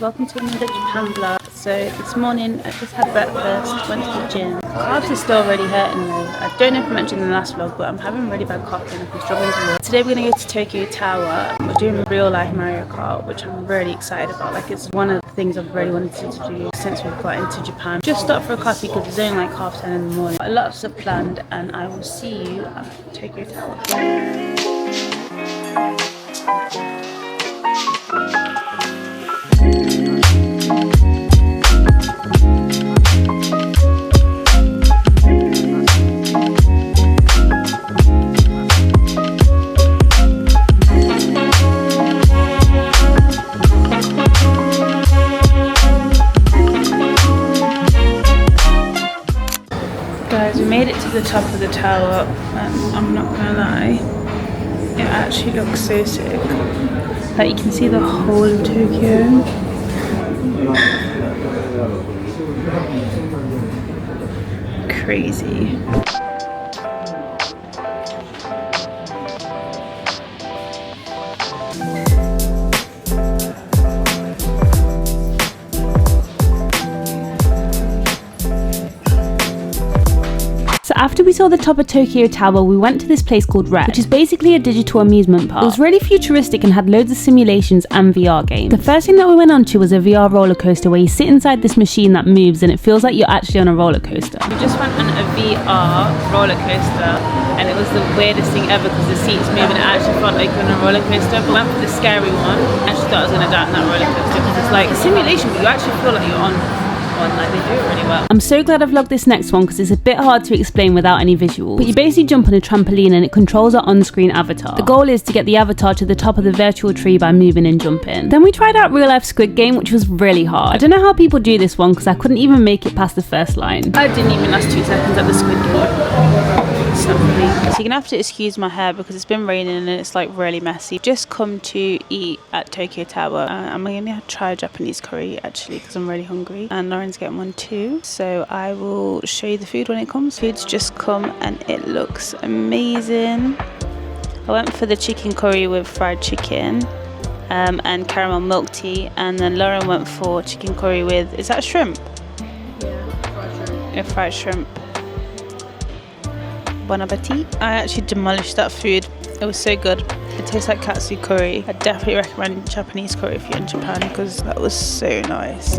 welcome to another Japan vlog. So this morning I just had breakfast, went to the gym. Calves are still really hurting though. I don't know if I mentioned in the last vlog, but I'm having really bad coughing. I'm struggling to walk. Today we're going to go to Tokyo Tower. We're doing real life Mario Kart, which I'm really excited about. Like, it's one of the things I've really wanted to do since we've got into Japan. Just stopped for a coffee because it's only like 10:30 in the morning. A lot of stuff planned, and I will see you at Tokyo Tower. Guys, we made it to the top of the tower, and I'm not gonna lie, it actually looks so sick. Like, you can see the whole of Tokyo. Crazy. After we saw the top of Tokyo Tower, we went to this place called Red, which is basically a digital amusement park. It was really futuristic and had loads of simulations and VR games. The first thing that we went on to was a VR roller coaster where you sit inside this machine that moves and it feels like you're actually on a roller coaster. We just went on a VR roller coaster and it was the weirdest thing ever because the seats move and it actually felt like you're on a roller coaster. But we went for the scary one. I actually thought I was going to die on that roller coaster because it's like a simulation, but you actually feel like you're on one. Like, they do it really well. I'm so glad I vlogged this next one because it's a bit hard to explain without any visuals. But you basically jump on a trampoline and it controls our on-screen avatar. The goal is to get the avatar to the top of the virtual tree by moving and jumping. Then we tried out real life Squid Game, which was really hard. I don't know how people do this one because I couldn't even make it past the first line. I didn't even last 2 seconds at the Squid Game. So you're gonna have to excuse my hair because it's been raining and it's like really messy. Just come to eat at Tokyo Tower. I'm gonna try Japanese curry actually because I'm really hungry, and Lauren's getting one too. So I will show you the food when it comes. Food's just come and it looks amazing. I went for the chicken curry with fried chicken and caramel milk tea, and then Lauren went for chicken curry with, is that shrimp? Yeah, fried shrimp. Yeah, fried shrimp. Bon appetit. I actually demolished that food. It was so good. It tastes like katsu curry. I definitely recommend Japanese curry if you're in Japan because that was so nice.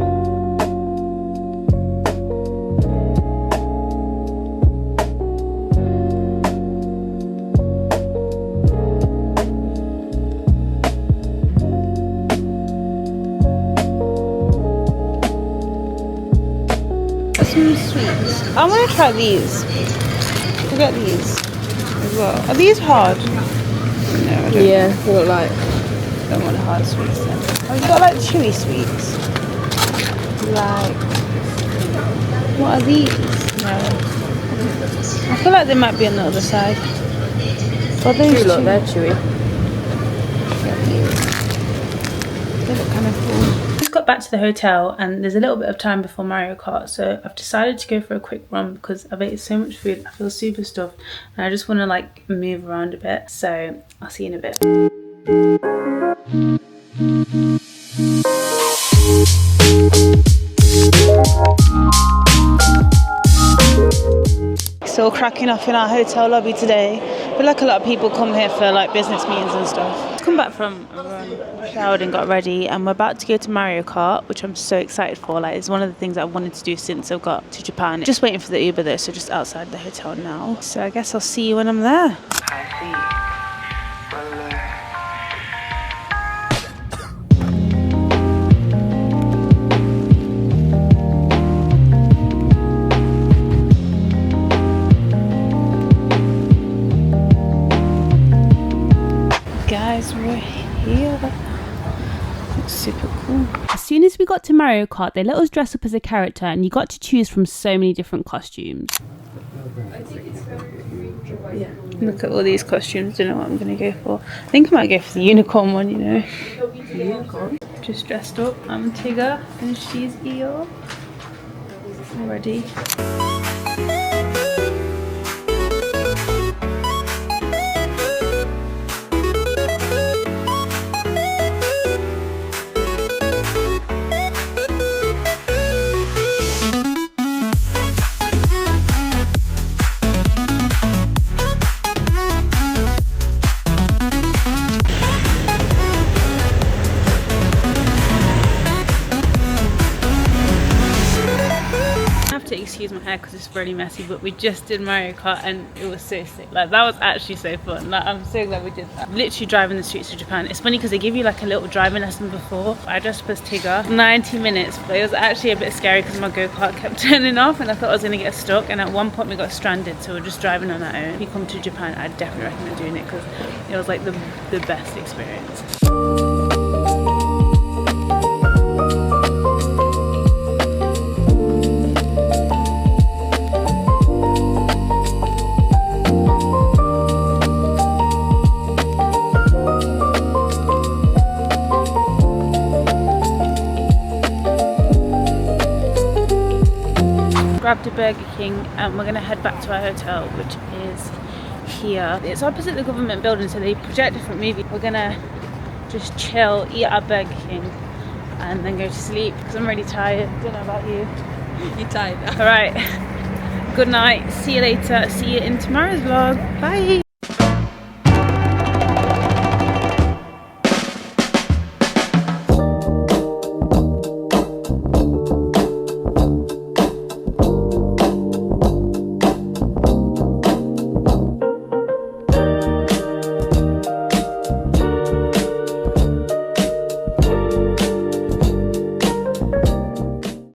Some sweets. I want to try these. Look at these as well. Are these hard? No, I don't. Yeah, they look like. I don't want hard sweets then. Oh, you've got like chewy sweets. Like, what are these? No. I feel like they might be on the other side. But those Look, they're chewy. They look kind of cool. Just got back to the hotel and there's a little bit of time before Mario Kart, so I've decided to go for a quick run because I've ate so much food. I feel super stuffed and I just want to like move around a bit, so I'll see you in a bit. Still cracking off in our hotel lobby today. I feel like a lot of people come here for like business meetings and stuff. Just come back from a run, showered and got ready, and we're about to go to Mario Kart, which I'm so excited for. Like, it's one of the things that I've wanted to do since I've got to Japan. Just waiting for the Uber though, so just outside the hotel now. So I guess I'll see you when I'm there. Guys, we're here. It's super cool. As soon as we got to Mario Kart, they let us dress up as a character and you got to choose from so many different costumes. Yeah. Look at all these costumes, don't know what I'm going to go for. I think I might go for the unicorn one, you know. Unicorn? Just dressed up. I'm Tigger and she's Eeyore. Already. excuse my hair because it's really messy, but we just did Mario Kart and it was so sick. Like, that was actually so fun. Like, I'm so glad we did that. Literally driving the streets of Japan. It's funny because they give you like a little driving lesson before. I dressed up as Tigger. 90 minutes, but it was actually a bit scary because my go-kart kept turning off and I thought I was going to get stuck, and at one point we got stranded, so we're just driving on our own. If you come to Japan, I'd definitely recommend doing it because it was like the best experience. Grabbed a Burger King and we're gonna head back to our hotel, which is here. It's opposite the government building, so they project different movies. We're gonna just chill, eat at Burger King, and then go to sleep because I'm really tired. Don't know about you. You're tired now. All right. Good night. See you later. See you in tomorrow's vlog. Bye.